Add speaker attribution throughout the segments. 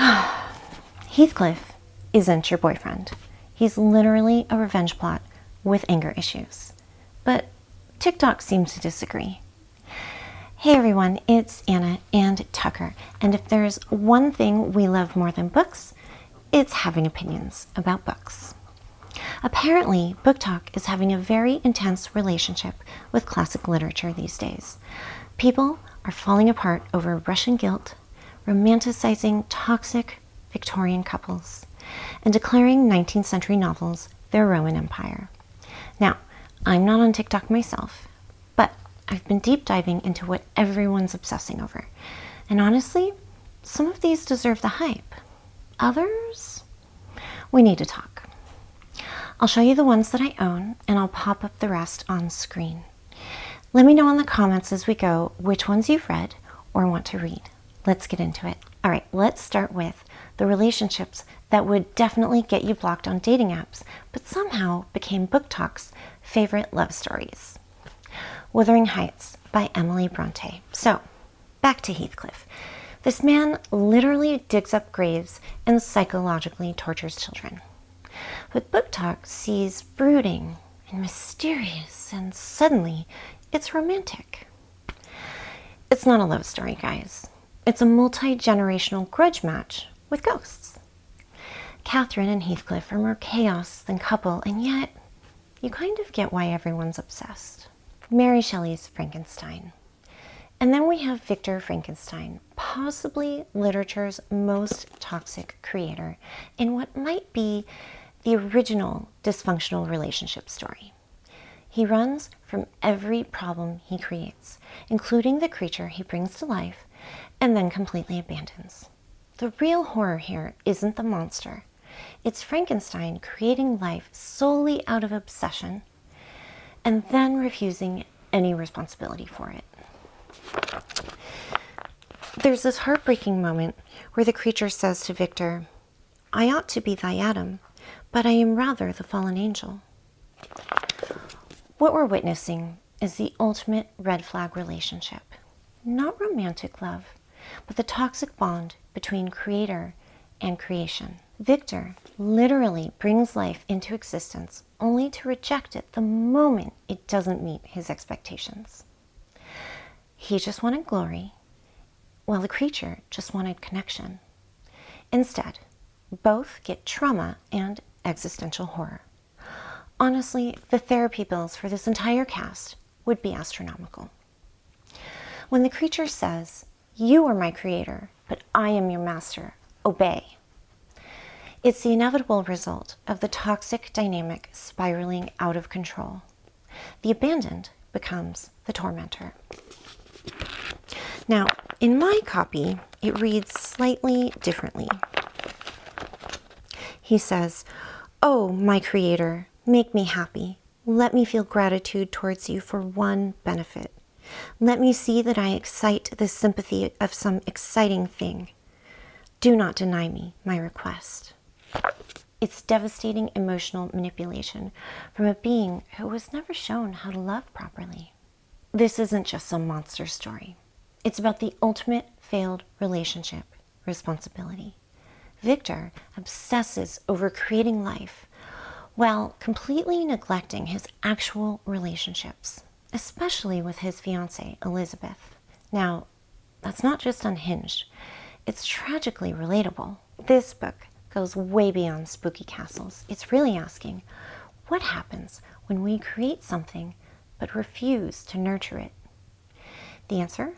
Speaker 1: Heathcliff isn't your boyfriend. He's literally a revenge plot with anger issues. But TikTok seems to disagree. Hey everyone, it's Anna and Tucker, and if there's one thing we love more than books, it's having opinions about books. Apparently, BookTok is having a very intense relationship with classic literature these days. People are falling apart over Russian guilt, romanticizing toxic Victorian couples, and declaring 19th century novels their Roman Empire. Now, I'm not on TikTok myself, but I've been deep diving into what everyone's obsessing over. And honestly, some of these deserve the hype. Others, we need to talk. I'll show you the ones that I own, and I'll pop up the rest on screen. Let me know in the comments as we go which ones you've read or want to read. Let's get into it. All right, let's start with the relationships that would definitely get you blocked on dating apps, but somehow became BookTok's favorite love stories. Wuthering Heights by Emily Brontë. So, back to Heathcliff. This man literally digs up graves and psychologically tortures children. But BookTok sees brooding and mysterious, and suddenly it's romantic. It's not a love story, guys. It's a multi-generational grudge match with ghosts. Catherine and Heathcliff are more chaos than couple, and yet you kind of get why everyone's obsessed. Mary Shelley's Frankenstein. And then we have Victor Frankenstein, possibly literature's most toxic creator in what might be the original dysfunctional relationship story. He runs from every problem he creates, including the creature he brings to life and then completely abandons. The real horror here isn't the monster. It's Frankenstein creating life solely out of obsession and then refusing any responsibility for it. There's this heartbreaking moment where the creature says to Victor, "I ought to be thy Adam, but I am rather the fallen angel." What we're witnessing is the ultimate red flag relationship. Not romantic love, but the toxic bond between creator and creation. Victor literally brings life into existence only to reject it the moment it doesn't meet his expectations. He just wanted glory, while the creature just wanted connection. Instead, both get trauma and existential horror. Honestly, the therapy bills for this entire cast would be astronomical. When the creature says, "You are my creator, but I am your master, obey," it's the inevitable result of the toxic dynamic spiraling out of control. The abandoned becomes the tormentor. Now, in my copy, it reads slightly differently. He says, "Oh, my creator, make me happy. Let me feel gratitude towards you for one benefit. Let me see that I excite the sympathy of some exciting thing. Do not deny me my request." It's devastating emotional manipulation from a being who was never shown how to love properly. This isn't just some monster story. It's about the ultimate failed relationship responsibility. Victor obsesses over creating life while completely neglecting his actual relationships, especially with his fiancée, Elizabeth. Now, that's not just unhinged, it's tragically relatable. This book goes way beyond spooky castles. It's really asking, what happens when we create something but refuse to nurture it? The answer?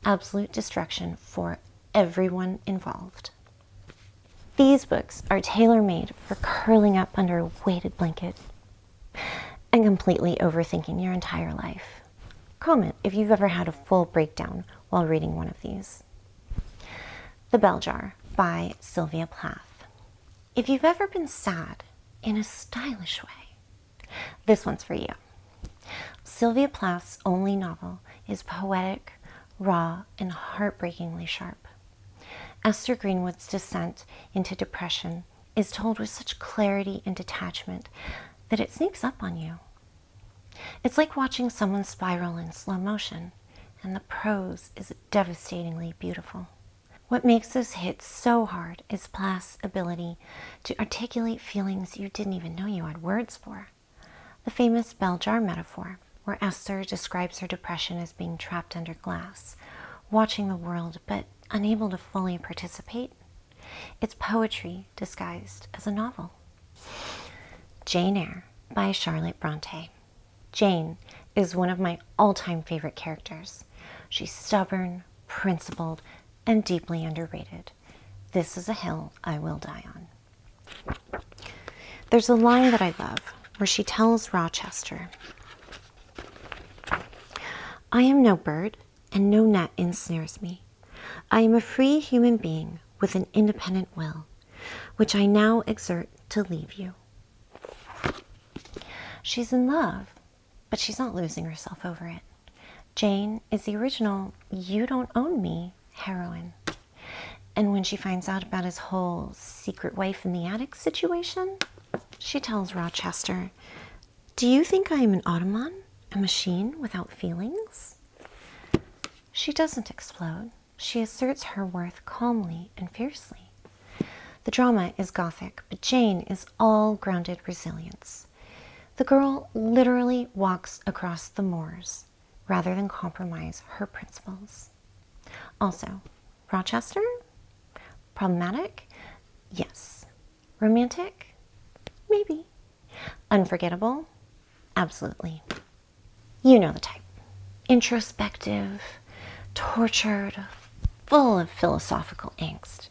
Speaker 1: Absolute destruction for everyone involved. These books are tailor-made for curling up under a weighted blanket and completely overthinking your entire life. Comment if you've ever had a full breakdown while reading one of these. The Bell Jar by Sylvia Plath. If you've ever been sad in a stylish way, this one's for you. Sylvia Plath's only novel is poetic, raw, and heartbreakingly sharp. Esther Greenwood's descent into depression is told with such clarity and detachment that it sneaks up on you. It's like watching someone spiral in slow motion, and the prose is devastatingly beautiful. What makes this hit so hard is Plath's ability to articulate feelings you didn't even know you had words for. The famous bell jar metaphor, where Esther describes her depression as being trapped under glass, watching the world but unable to fully participate. It's poetry disguised as a novel. Jane Eyre by Charlotte Brontë. Jane is one of my all-time favorite characters. She's stubborn, principled, and deeply underrated. This is a hill I will die on. There's a line that I love where she tells Rochester, "I am no bird, and no net ensnares me. I am a free human being with an independent will, which I now exert to leave you." She's in love, but she's not losing herself over it. Jane is the original "you don't own me" heroine. And when she finds out about his whole secret wife in the attic situation, she tells Rochester, "Do you think I am an automaton, a machine without feelings?" She doesn't explode. She asserts her worth calmly and fiercely. The drama is gothic, but Jane is all grounded resilience. The girl literally walks across the moors rather than compromise her principles. Also, Rochester? Problematic? Yes. Romantic? Maybe. Unforgettable? Absolutely. You know the type. Introspective, tortured, full of philosophical angst.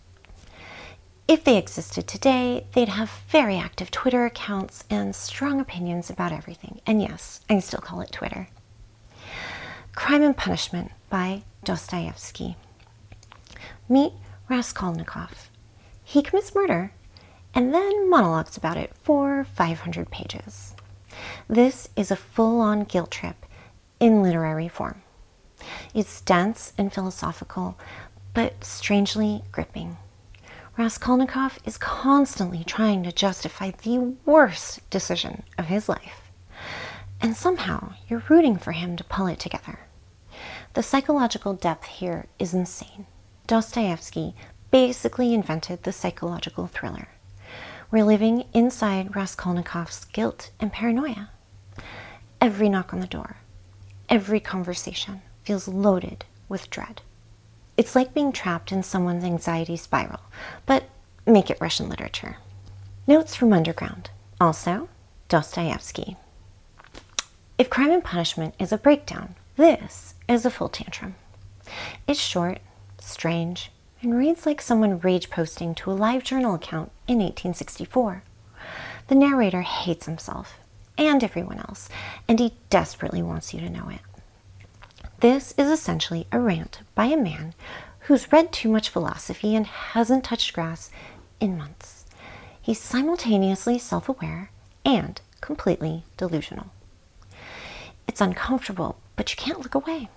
Speaker 1: If they existed today, they'd have very active Twitter accounts and strong opinions about everything. And yes, I still call it Twitter. Crime and Punishment by Dostoevsky. Meet Raskolnikov. He commits murder and then monologues about it for 500 pages. This is a full-on guilt trip in literary form. It's dense and philosophical, but strangely gripping. Raskolnikov is constantly trying to justify the worst decision of his life, and somehow you're rooting for him to pull it together. The psychological depth here is insane. Dostoevsky basically invented the psychological thriller. We're living inside Raskolnikov's guilt and paranoia. Every knock on the door, every conversation feels loaded with dread. It's like being trapped in someone's anxiety spiral, but make it Russian literature. Notes from Underground, also Dostoevsky. If Crime and Punishment is a breakdown, this is a full tantrum. It's short, strange, and reads like someone rage posting to a live journal account in 1864. The narrator hates himself and everyone else, and he desperately wants you to know it. This is essentially a rant by a man who's read too much philosophy and hasn't touched grass in months. He's simultaneously self-aware and completely delusional. It's uncomfortable, but you can't look away.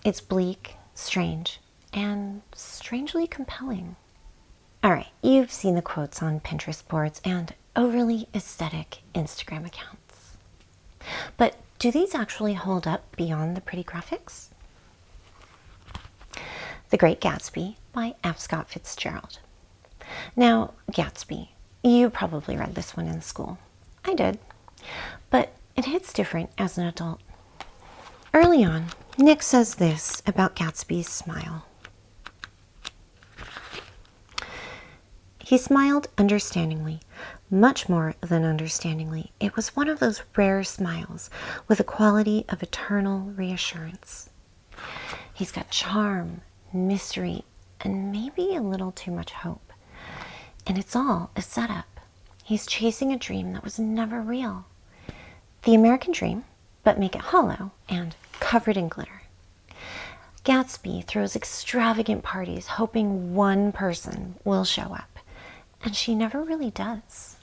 Speaker 1: It's bleak, strange, and strangely compelling. All right, you've seen the quotes on Pinterest boards and overly aesthetic Instagram accounts. But do these actually hold up beyond the pretty graphics? The Great Gatsby by F. Scott Fitzgerald. Now, Gatsby, you probably read this one in school. I did. But it hits different as an adult. Early on, Nick says this about Gatsby's smile. He smiled understandingly, much more than understandingly. It was one of those rare smiles with a quality of eternal reassurance. He's got charm, mystery, and maybe a little too much hope. And it's all a setup. He's chasing a dream that was never real. The American dream, but make it hollow and covered in glitter. Gatsby throws extravagant parties hoping one person will show up, and she never really does.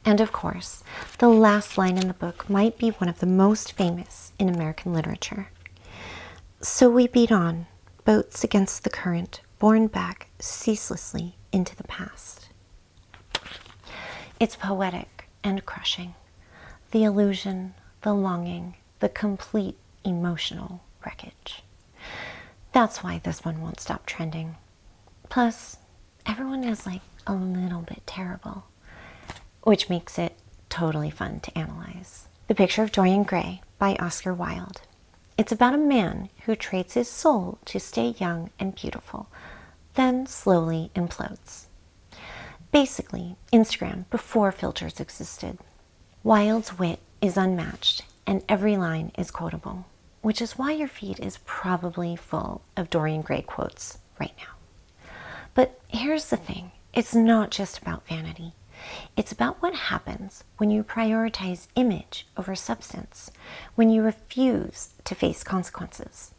Speaker 1: And of course, the last line in the book might be one of the most famous in American literature. So we beat on, boats against the current, borne back ceaselessly into the past. It's poetic and crushing. The illusion, the longing, the complete emotional wreckage. That's why this one won't stop trending. Plus, everyone is like a little bit terrible, which makes it totally fun to analyze. The Picture of Dorian Gray by Oscar Wilde. It's about a man who trades his soul to stay young and beautiful, then slowly implodes. Basically, Instagram before filters existed. Wilde's wit is unmatched, and every line is quotable, which is why your feed is probably full of Dorian Gray quotes right now. But here's the thing, it's not just about vanity. It's about what happens when you prioritize image over substance, when you refuse to face consequences.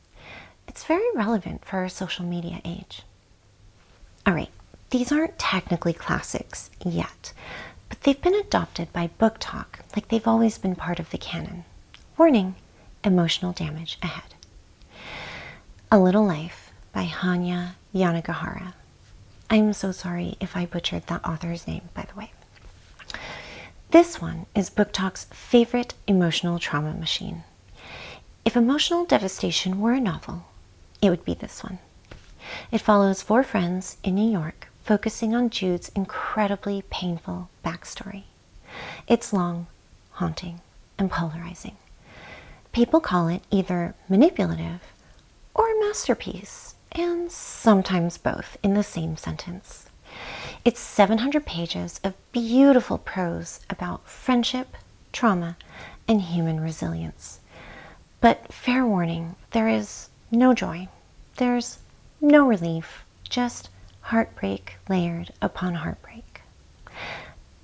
Speaker 1: It's very relevant for our social media age. All right, these aren't technically classics yet, but they've been adopted by BookTok like they've always been part of the canon. Warning, emotional damage ahead. A Little Life by Hanya Yanagihara. I'm so sorry if I butchered that author's name, by the way. This one is BookTok's favorite emotional trauma machine. If emotional devastation were a novel, it would be this one. It follows 4 friends in New York, focusing on Jude's incredibly painful backstory. It's long, haunting, and polarizing. People call it either manipulative or a masterpiece, and sometimes both in the same sentence. It's 700 pages of beautiful prose about friendship, trauma, and human resilience. But fair warning, there is no joy. There's no relief, just heartbreak layered upon heartbreak.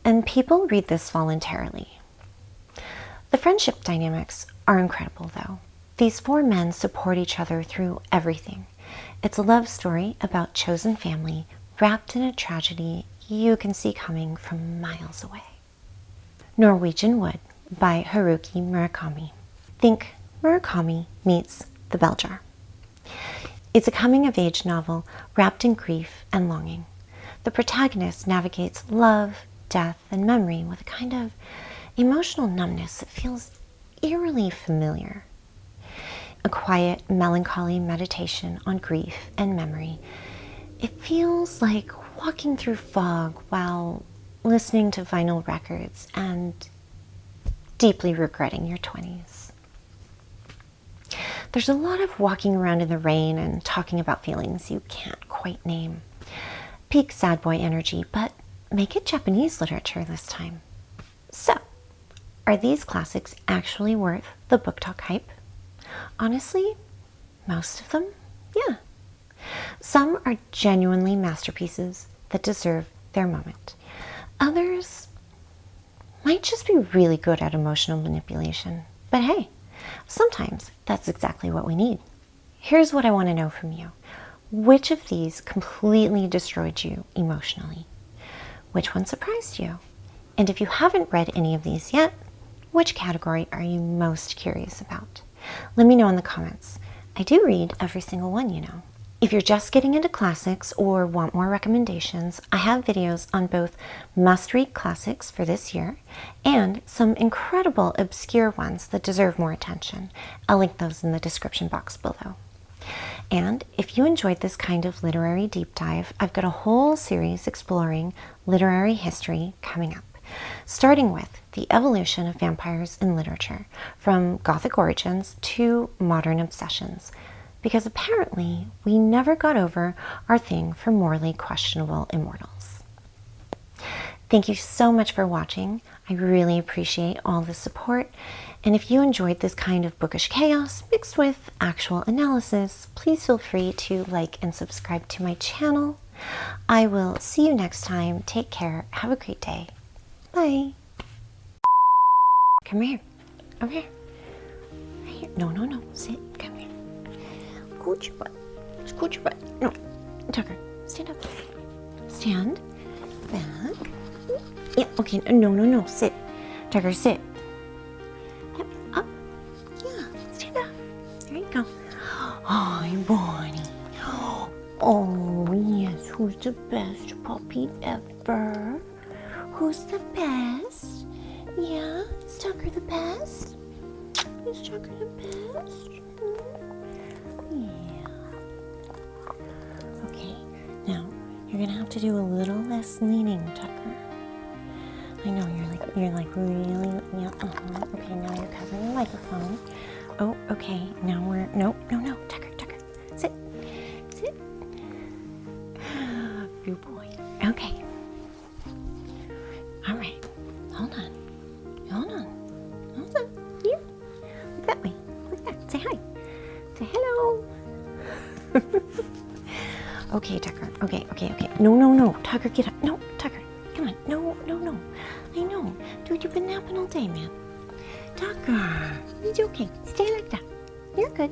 Speaker 1: And people read this voluntarily. The friendship dynamics are incredible, though. These 4 men support each other through everything. It's a love story about chosen family wrapped in a tragedy you can see coming from miles away. Norwegian Wood by Haruki Murakami. Think Murakami meets The Bell Jar. It's a coming-of-age novel wrapped in grief and longing. The protagonist navigates love, death, and memory with a kind of emotional numbness that feels eerily familiar. A quiet, melancholy meditation on grief and memory. It feels like walking through fog while listening to vinyl records and deeply regretting your 20s. There's a lot of walking around in the rain and talking about feelings you can't quite name. Peak sad boy energy, but make it Japanese literature this time. So, are these classics actually worth the BookTok hype? Honestly, most of them, yeah. Some are genuinely masterpieces that deserve their moment. Others might just be really good at emotional manipulation. But hey, sometimes that's exactly what we need. Here's what I want to know from you. Which of these completely destroyed you emotionally? Which one surprised you? And if you haven't read any of these yet, which category are you most curious about? Let me know in the comments. I do read every single one, you know. If you're just getting into classics or want more recommendations, I have videos on both must-read classics for this year and some incredible obscure ones that deserve more attention. I'll link those in the description box below. And if you enjoyed this kind of literary deep dive, I've got a whole series exploring literary history coming up, starting with the evolution of vampires in literature, from Gothic origins to modern obsessions, because apparently we never got over our thing for morally questionable immortals. Thank you so much for watching. I really appreciate all the support. And if you enjoyed this kind of bookish chaos mixed with actual analysis, please feel free to like and subscribe to my channel. I will see you next time. Take care. Have a great day. Bye. Come here. Over here. Right here. No, no, no. Sit. Come here. Scoot your butt. Scoot your butt. No. Tucker, stand up. Stand. Back. Yeah, okay. No, no, no. Sit. Tucker, sit. Yep. Up. Yeah. Stand up. There you go. Hi, Bonnie. Oh, yes. Who's the best puppy ever? Who's the best? Yeah? Is Tucker the best? Is Tucker the best? Yeah. You're gonna have to do a little less leaning, Tucker. I know you're like really, yeah. Okay, now you're covering the microphone. Oh, okay. Now we're no, Tucker, sit. Good boy. Okay. All right. Hold on. Here. Look that way. Look that. Say hi. Say hello. Okay, Tucker. Okay. No. Tucker, get up. No, Tucker. Come on. No. I know. Dude, you've been napping all day, man. Tucker. It's okay. Stay like that. You're good.